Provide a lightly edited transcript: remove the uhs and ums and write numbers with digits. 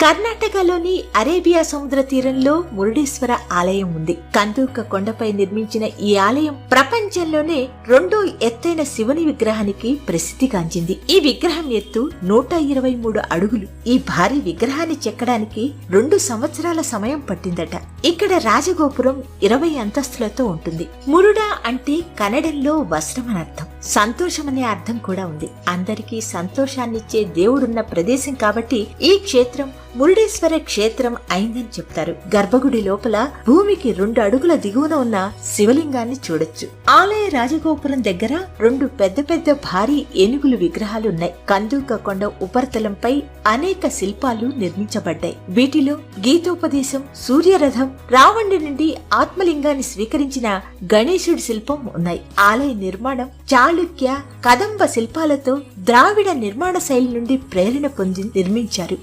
కర్ణాటకలోని అరేబియా సముద్ర తీరంలో మురుడేశ్వర ఆలయం ఉంది. కందూక కొండపై నిర్మించిన ఈ ఆలయం ప్రపంచంలోనే రెండో ఎత్తైన శివుని విగ్రహానికి ప్రసిద్ధిగాంచింది. ఈ విగ్రహం ఎత్తు 123 అడుగులు. ఈ భారీ విగ్రహాన్ని చెక్కడానికి 2 సంవత్సరాల సమయం పట్టిందట. ఇక్కడ రాజగోపురం 20 అంతస్తులతో ఉంటుంది. మురుడ అంటే కన్నడంలో వస్త్రం అని అర్థం. సంతోషమనే అర్థం కూడా ఉంది. అందరికీ సంతోషాన్నిచ్చే దేవుడున్న ప్రదేశం కాబట్టి ఈ క్షేత్రం మురుడేశ్వర క్షేత్రం అయిందని చెప్తారు. గర్భగుడి లోపల భూమికి 2 అడుగుల దిగువన ఉన్న శివలింగాన్ని చూడొచ్చు. ఆలయ రాజగోపురం దగ్గర 2 పెద్ద పెద్ద భారీ ఏనుగులు విగ్రహాలున్నాయి. కందూక కొండ ఉపరితలంపై అనేక శిల్పాలు నిర్మించబడ్డాయి. వీటిలో గీతోపదేశం, సూర్యరథం, రావణుడి నుండి ఆత్మలింగాన్ని స్వీకరించిన గణేశుడి శిల్పం ఉన్నాయి. ఆలయ నిర్మాణం చాళుక్య, కదంబ శిల్పాలతో ద్రావిడ నిర్మాణ శైలి నుండి ప్రేరణ పొంది నిర్మించారు.